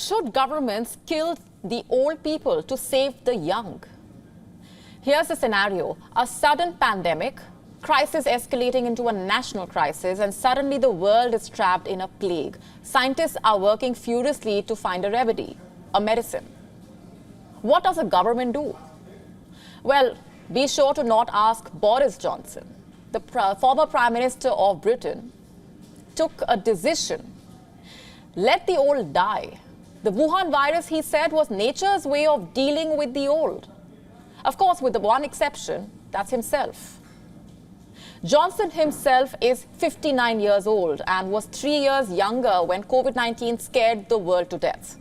Should governments kill the old people to save the young? Here's the scenario. A sudden pandemic, crisis escalating into a national crisis, and suddenly the world is trapped in a plague. Scientists are working furiously to find a remedy, a medicine. What does a government do? Well, be sure to not ask Boris Johnson. The former Prime Minister of Britain took a decision. Let the old die. The Wuhan virus, he said, was nature's way of dealing with the old. Of course, with the one exception, that's himself. Johnson himself is 59 years old and was 3 years younger when COVID-19 scared the world to death.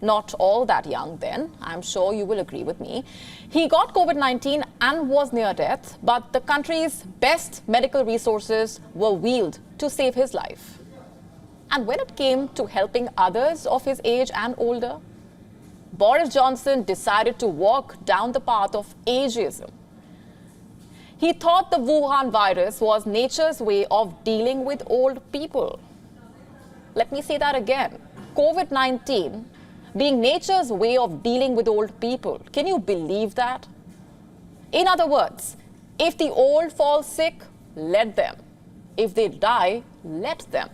Not all that young then, I'm sure you will agree with me. He got COVID-19 and was near death, but the country's best medical resources were wheeled to save his life. And when it came to helping others of his age and older, Boris Johnson decided to walk down the path of ageism. He thought the Wuhan virus was nature's way of dealing with old people. Let me say that again. COVID-19 being nature's way of dealing with old people. Can you believe that? In other words, if the old fall sick, let them. If they die, let them.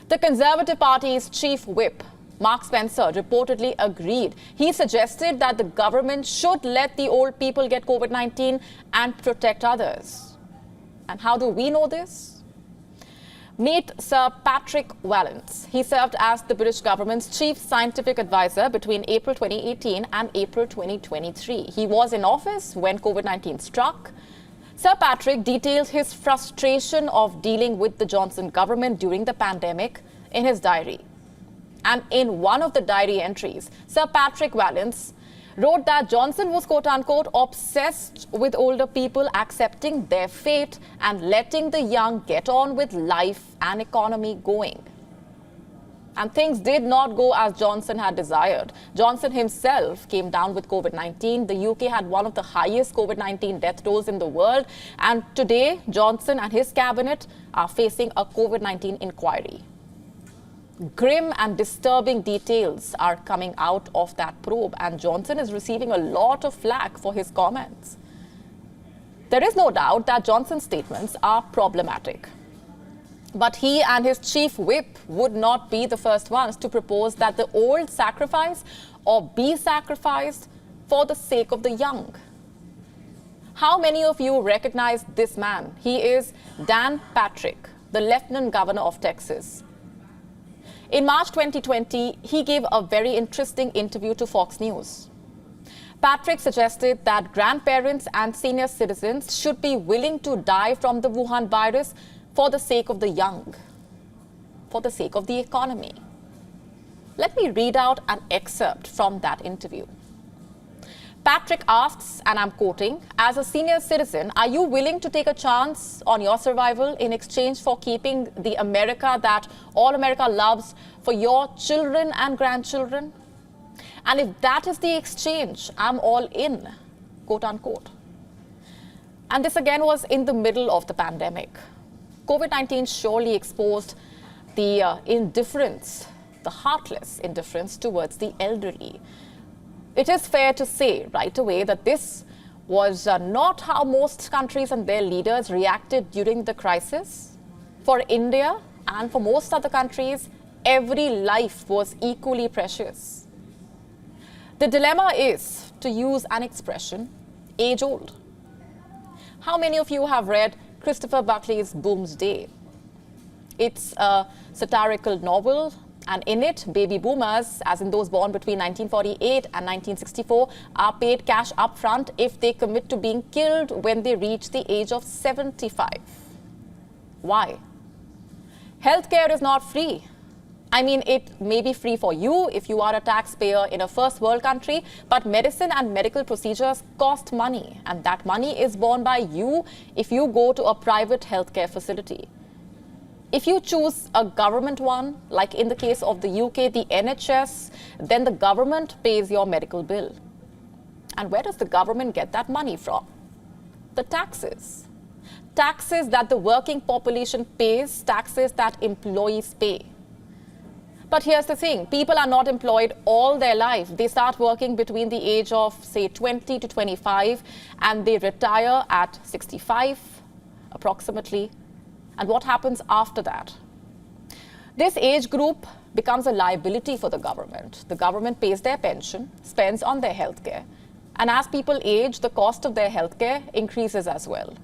The Conservative Party's chief whip, Mark Spencer, reportedly agreed. He suggested that the government should let the old people get COVID-19 and protect others. And how do we know this? Meet Sir Patrick Vallance. He served as the British government's chief scientific advisor between April 2018 and April 2023. He was in office when COVID-19 struck. Sir Patrick detailed his frustration of dealing with the Johnson government during the pandemic in his diary. And in one of the diary entries, Sir Patrick Vallance wrote that Johnson was, quote-unquote, obsessed with older people accepting their fate and letting the young get on with life and economy going. And things did not go as Johnson had desired. Johnson himself came down with COVID-19. The UK had one of the highest COVID-19 death tolls in the world. And today, Johnson and his cabinet are facing a COVID-19 inquiry. Grim and disturbing details are coming out of that probe, and Johnson is receiving a lot of flack for his comments. There is no doubt that Johnson's statements are problematic. But he and his chief whip would not be the first ones to propose that the old sacrifice or be sacrificed for the sake of the young. How many of you recognize this man? He is Dan Patrick, the Lieutenant Governor of Texas. In March 2020, he gave a very interesting interview to Fox News. Patrick suggested that grandparents and senior citizens should be willing to die from the Wuhan virus for the sake of the young, for the sake of the economy. Let me read out an excerpt from that interview. Patrick asks, and I'm quoting, "As a senior citizen, are you willing to take a chance on your survival in exchange for keeping the America that all America loves for your children and grandchildren? And if that is the exchange, I'm all in," quote unquote. And this again was in the middle of the pandemic. COVID-19 surely exposed the indifference, the heartless indifference towards the elderly. It is fair to say right away that this was not how most countries and their leaders reacted during the crisis. For India and for most other countries, every life was equally precious. The dilemma is, to use an expression, age-old. How many of you have read Christopher Buckley's Boomsday? It's a satirical novel, and in it, baby boomers, as in those born between 1948 and 1964, are paid cash up front if they commit to being killed when they reach the age of 75. Why? Healthcare is not free. I mean, it may be free for you if you are a taxpayer in a first world country, but medicine and medical procedures cost money, and that money is borne by you if you go to a private healthcare facility. If you choose a government one, like in the case of the UK, the NHS, then the government pays your medical bill. And where does the government get that money from? The taxes. Taxes that the working population pays, taxes that employees pay. But here's the thing, people are not employed all their life. They start working between the age of, say, 20 to 25, and they retire at 65, approximately. And what happens after that? This age group becomes a liability for the government. The government pays their pension, spends on their healthcare. And as people age, the cost of their healthcare increases as well.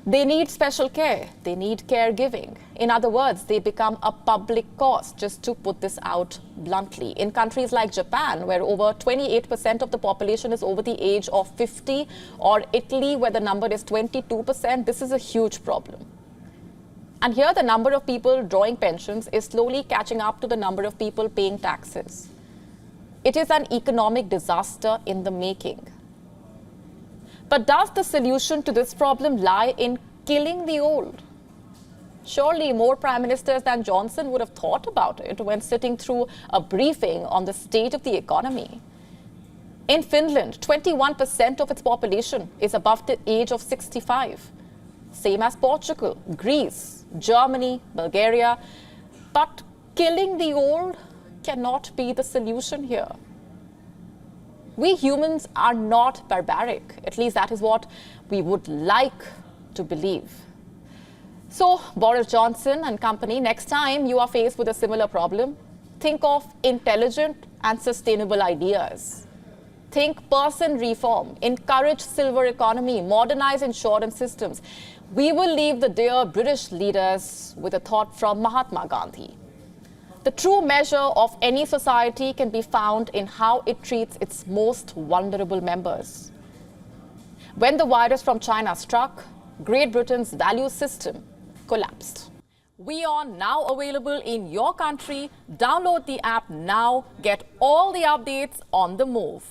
They need special care. They need caregiving. In other words, they become a public cost, just to put this out bluntly. In countries like Japan, where over 28% of the population is over the age of 50, or Italy, where the number is 22%, this is a huge problem. And here the number of people drawing pensions is slowly catching up to the number of people paying taxes. It is an economic disaster in the making. But does the solution to this problem lie in killing the old? Surely more prime ministers than Johnson would have thought about it when sitting through a briefing on the state of the economy. In Finland, 21% of its population is above the age of 65. Same as Portugal, Greece, Germany, Bulgaria. But killing the old cannot be the solution here. We humans are not barbaric. At least that is what we would like to believe. So, Boris Johnson and company, next time you are faced with a similar problem, think of intelligent and sustainable ideas. Think person reform, encourage silver economy, modernize insurance systems. We will leave the dear British leaders with a thought from Mahatma Gandhi. The true measure of any society can be found in how it treats its most vulnerable members. When the virus from China struck, Great Britain's value system collapsed. WION now available in your country. Download the app now. Get all the updates on the move.